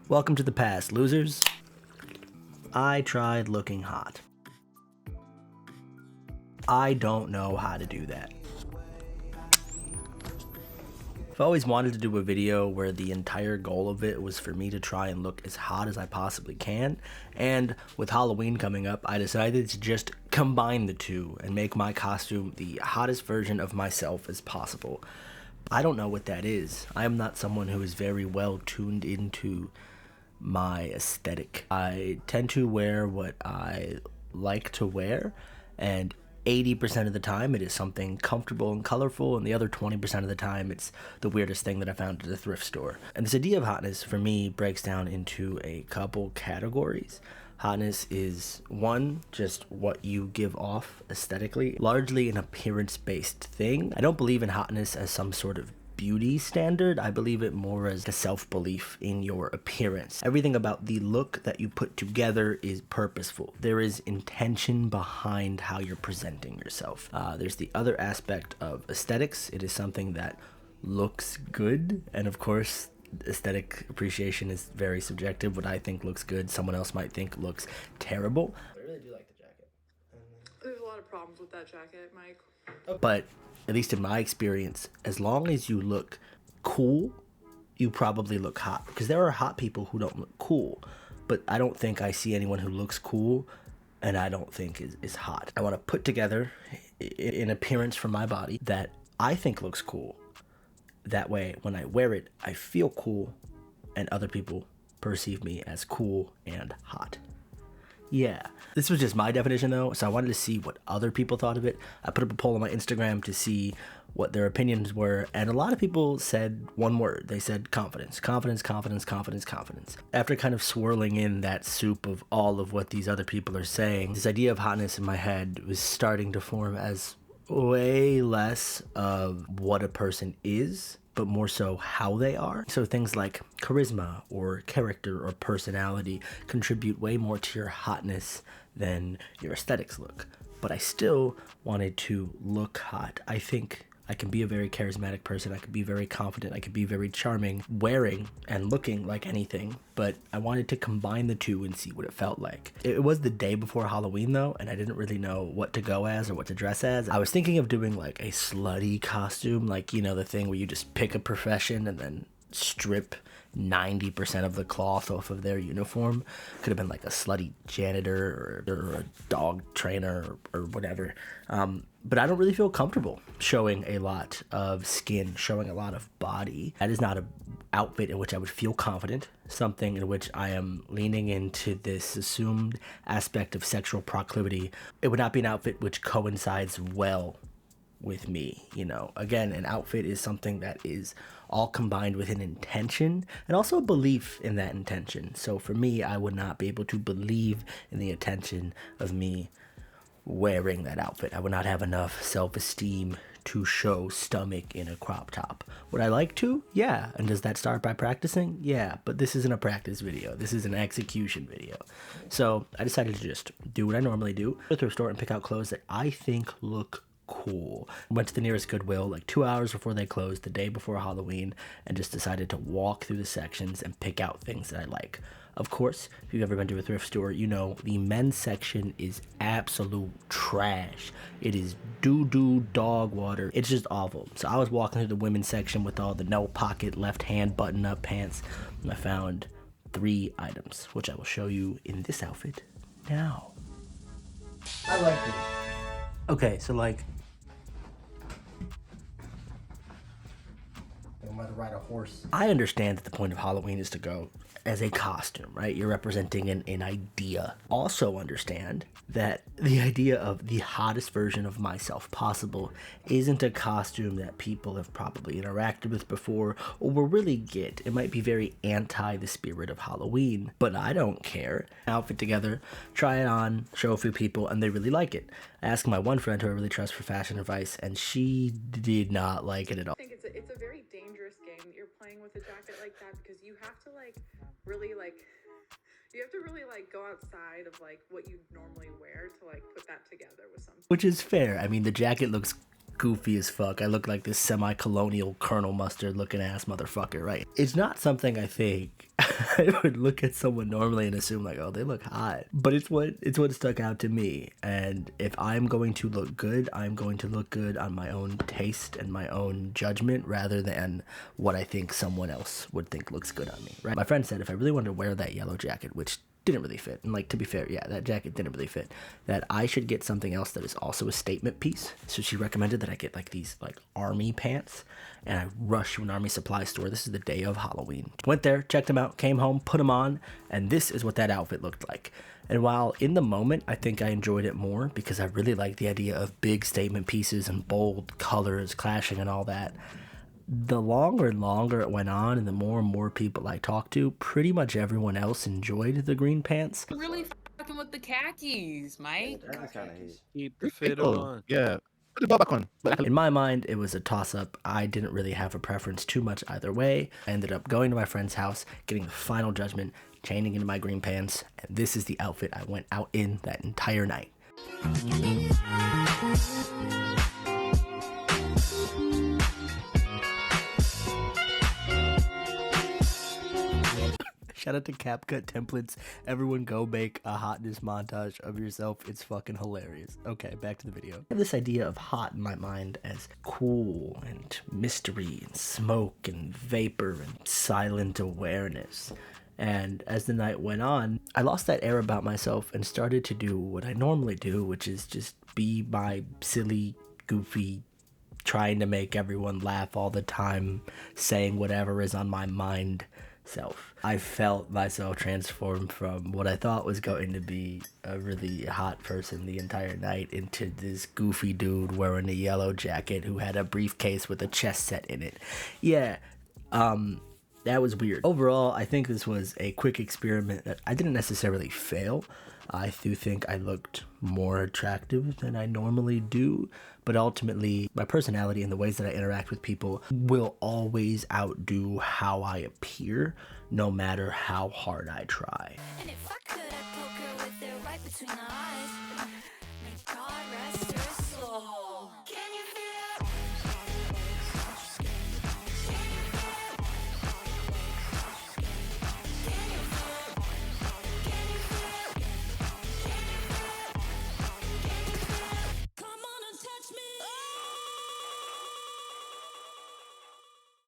Welcome to the past, losers. I tried looking hot. I don't know how to do that. I've always wanted to do a video where the entire goal of it was for me to try and look as hot as I possibly can, and with Halloween coming up, I decided to just combine the two and make my costume the hottest version of myself as possible. I don't know what that is. I am not someone who is very well tuned into my aesthetic. I tend to wear what I like to wear, and 80% of the time it is something comfortable and colorful, and the other 20% of the time it's the weirdest thing that I found at a thrift store. And this idea of hotness for me breaks down into a couple categories. Hotness is, one, just what you give off aesthetically, largely an appearance-based thing. I don't believe in hotness as some sort of beauty standard. I believe it more as a self-belief in your appearance. Everything about the look that you put together is purposeful. There is intention behind how you're presenting yourself. There's the other aspect of aesthetics. It is something that looks good, and of course, aesthetic appreciation is very subjective. What I think looks good, someone else might think looks terrible. I really do like the jacket. There's a lot of problems with that jacket, Mike. But at least in my experience, as long as you look cool, you probably look hot. Because there are hot people who don't look cool, but I don't think I see anyone who looks cool and I don't think is hot. I want to put together an appearance for my body that I think looks cool. That way, when I wear it, I feel cool, and other people perceive me as cool and hot. Yeah, this was just my definition though, so I wanted to see what other people thought of it. I put up a poll on my Instagram to see what their opinions were, and a lot of people said one word. They said confidence, confidence, confidence, confidence, confidence. After kind of swirling in that soup of all of what these other people are saying, this idea of hotness in my head was starting to form as way less of what a person is, but more so how they are. So things like charisma or character or personality contribute way more to your hotness than your aesthetics look. But I still wanted to look hot. I think I can be a very charismatic person. I could be very confident. I could be very charming, wearing and looking like anything. But I wanted to combine the two and see what it felt like. It was the day before Halloween though, and I didn't really know what to go as or what to dress as. I was thinking of doing like a slutty costume, like, you know, the thing where you just pick a profession and then strip 90% of the cloth off of their uniform. Could have been like a slutty janitor or a dog trainer or whatever. But I don't really feel comfortable showing a lot of skin, showing a lot of body. That is not an outfit in which I would feel confident, something in which I am leaning into this assumed aspect of sexual proclivity. It would not be an outfit which coincides well with me, you know. Again, an outfit is something that is all combined with an intention and also a belief in that intention. So for me, I would not be able to believe in the intention of me wearing that outfit. I would not have enough self-esteem to show stomach in a crop top. Would I like to? Yeah. And does that start by practicing? Yeah. But this isn't a practice video. This is an execution video. So I decided to just do what I normally do. Go to the thrift store and pick out clothes that I think look cool. Went to the nearest Goodwill like 2 hours before they closed, the day before Halloween, and just decided to walk through the sections and pick out things that I like. Of course, if you've ever been to a thrift store, you know the men's section is absolute trash. It is doo-doo dog water. It's just awful. So I was walking through the women's section with all the no pocket left hand button up pants, and I found 3 items, which I will show you in this outfit now. I like these. Okay, so like, I'm about to ride a horse. I understand that the point of Halloween is to go as a costume, right? You're representing an idea. Also understand that the idea of the hottest version of myself possible isn't a costume that people have probably interacted with before or will really get. It might be very anti the spirit of Halloween, but I don't care. Outfit together, try it on, show a few people, and they really like it. I asked my one friend who I really trust for fashion advice, and she did not like it at all. I think it's a very dangerous game that you're playing with a jacket like that, because you have to really go outside of like what you normally wear to like put that together with something. Which is fair. I mean, the jacket looks goofy as fuck. I look like this semi-colonial Colonel Mustard looking ass motherfucker, right? It's not something I think I would look at someone normally and assume like, oh, they look hot. But it's what stuck out to me. And if I'm going to look good, I'm going to look good on my own taste and my own judgment rather than what I think someone else would think looks good on me, right? My friend said if I really wanted to wear that yellow jacket, which didn't really fit, and like, to be fair, yeah, that jacket didn't really fit, that I should get something else that is also a statement piece. So she recommended that I get like these like army pants, and I rushed to an army supply store. This is the day of Halloween. Went there, checked them out, came home, put them on, and this is what that outfit looked like. And while in the moment I think I enjoyed it more because I really like the idea of big statement pieces and bold colors clashing and all that, the longer and longer it went on and the more and more people I talked to, pretty much everyone else enjoyed the green pants. Really fucking with the khakis, Mike. Keep the fit on. Yeah. Put the ball back on. In my mind, it was a toss-up. I didn't really have a preference too much either way. I ended up going to my friend's house, getting the final judgment, changing into my green pants, and this is the outfit I went out in that entire night. Shout out to CapCut Templates. Everyone go make a hotness montage of yourself. It's fucking hilarious. Okay, back to the video. I have this idea of hot in my mind as cool and mystery and smoke and vapor and silent awareness. And as the night went on, I lost that air about myself and started to do what I normally do, which is just be my silly, goofy, trying to make everyone laugh all the time, saying whatever is on my mind self. I felt myself transform from what I thought was going to be a really hot person the entire night into this goofy dude wearing a yellow jacket who had a briefcase with a chess set in it. Yeah, that was weird. Overall, I think this was a quick experiment that I didn't necessarily fail. I do think I looked more attractive than I normally do, but ultimately my personality and the ways that I interact with people will always outdo how I appear, no matter how hard I try. And if I could, I'd poke her with it right between the eyes.